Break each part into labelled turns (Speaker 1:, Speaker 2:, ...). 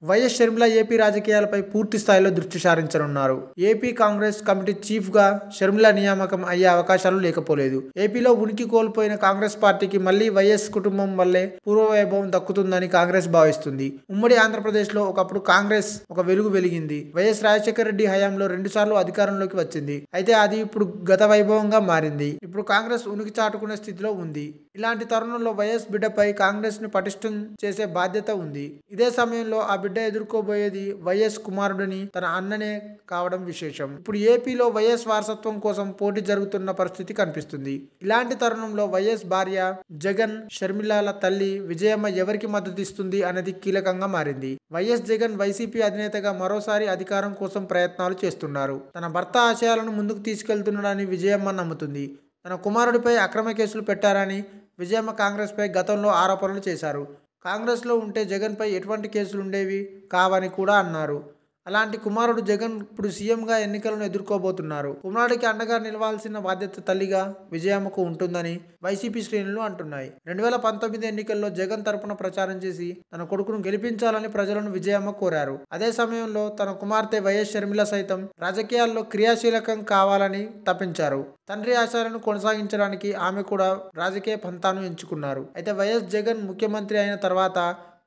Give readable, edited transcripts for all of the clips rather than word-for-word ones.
Speaker 1: YS Sharmila AP రాజకీయాలపై పూర్తి స్థాయిలో దృష్టి సారించనున్నారు. ఏపీ కాంగ్రెస్ కమిటీ చీఫ్ గా షర్మిల నియామకం అయ్యే అవకాశాలు లేకపోలేదు. ఏపీలో ఉనికి కోల్పోయిన కాంగ్రెస్ పార్టీకి మళ్లీ వైఎస్ కుటుంబం వల్లే పూర్వవైభవం దక్కుతుందని కాంగ్రెస్ భావిస్తుంది. ఉమ్మడి ఆంధ్రప్రదేశ్ లో ఒకప్పుడు కాంగ్రెస్ ఒక వెలుగు వెలిగింది. వైఎస్ రాజశేఖర రెడ్డి హయాంలో 2 సార్లు అధికారంలోకి వచ్చింది. అయితే అది ఇప్పుడు గత వైభవంగా మారింది. ఇప్పుడు కాంగ్రెస్ ఉనికి చాటుకునే స్థితిలో ఉంది. ఇలాంటి తరుణంలో వైఎస్ బిడ్డపై కాంగ్రెస్ ను పటిష్టం చేసే బాధ్యత ఉంది. ఇదే సమయంలో ఆ బిడ్డ ఎదుర్కోబోయేది వైఎస్ కుమారుడిని తన అన్ననే కావడం విశేషం. ఇప్పుడు ఏపీలో వైఎస్ వారసత్వం కోసం పోటీ జరుగుతున్న పరిస్థితి కనిపిస్తుంది. ఇలాంటి తరుణంలో వైఎస్ భార్య జగన్, షర్మిలల తల్లి విజయమ్మ ఎవరికి మద్దతు ఇస్తుంది అనేది కీలకంగా మారింది. వైఎస్ జగన్ వైసీపీ అధినేతగా మరోసారి అధికారం కోసం ప్రయత్నాలు చేస్తున్నారు. తన భర్త ఆశయాలను ముందుకు తీసుకెళ్తున్నాడని విజయమ్మ నమ్ముతుంది. తన కుమారుడిపై అక్రమ కేసులు పెట్టారని విజయమ్మ కాంగ్రెస్ పై గతంలో ఆరోపణలు చేశారు. కాంగ్రెస్లో ఉంటే జగన్పై ఎటువంటి కేసులు ఉండేవి కావని కూడా అన్నారు. అలాంటి కుమారుడు జగన్ ఇప్పుడు సీఎంగా ఎన్నికలను ఎదుర్కోబోతున్నారు. కుమారుడికి అండగా నిలవాల్సిన బాధ్యత తల్లిగా విజయమ్మకు ఉంటుందని వైసీపీ శ్రేణులు అంటున్నాయి. 2019 ఎన్నికల్లో జగన్ తరపున ప్రచారం చేసి తన కొడుకును గెలిపించాలని ప్రజలను విజయమ్మ కోరారు. అదే సమయంలో తన కుమార్తె వైఎస్ షర్మిల సైతం రాజకీయాల్లో క్రియాశీలకం కావాలని తప్పించారు. తండ్రి ఆశయాలను కొనసాగించడానికి ఆమె కూడా రాజకీయ పంథాను ఎంచుకున్నారు. అయితే వైఎస్ జగన్ ముఖ్యమంత్రి అయిన తర్వాత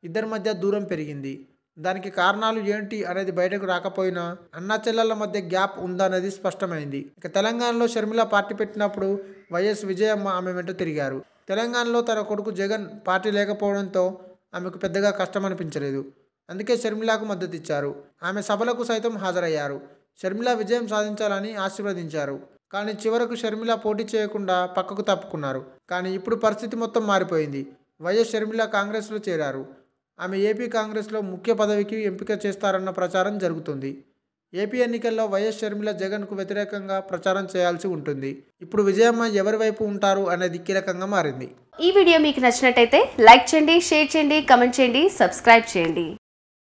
Speaker 1: ఇద్దరి మధ్య దూరం పెరిగింది. దానికి కారణాలు ఏంటి అనేది బయటకు రాకపోయినా అన్నా చెల్లెళ్ల మధ్య గ్యాప్ ఉందనేది స్పష్టమైంది. ఇక తెలంగాణలో షర్మిల పార్టీ పెట్టినప్పుడు వైఎస్ విజయమ్మ ఆమె వెంట తిరిగారు. తెలంగాణలో తన కొడుకు జగన్ పార్టీ లేకపోవడంతో ఆమెకు పెద్దగా కష్టం అనిపించలేదు. అందుకే షర్మిలకు మద్దతు ఇచ్చారు. ఆమె సభలకు సైతం హాజరయ్యారు. షర్మిల విజయం సాధించాలని ఆశీర్వదించారు. కానీ చివరకు షర్మిల పోటీ చేయకుండా పక్కకు తప్పుకున్నారు. కానీ ఇప్పుడు పరిస్థితి మొత్తం మారిపోయింది. వైఎస్ షర్మిల కాంగ్రెస్లో చేరారు. ఆమె ఏపీ కాంగ్రెస్లో ముఖ్య పదవికి ఎంపిక చేస్తారన్న ప్రచారం జరుగుతుంది. ఏపీ ఎన్నికల్లో వైఎస్ షర్మిల జగన్కు వ్యతిరేకంగా ప్రచారం చేయాల్సి ఉంటుంది. ఇప్పుడు విజయమ్మ ఎవరి వైపు ఉంటారు అనేది కీలకంగా మారింది.
Speaker 2: ఈ వీడియో మీకు నచ్చినట్టయితే లైక్ చేయండి, షేర్ చేయండి, కామెంట్ చేయండి, సబ్స్క్రైబ్ చేయండి.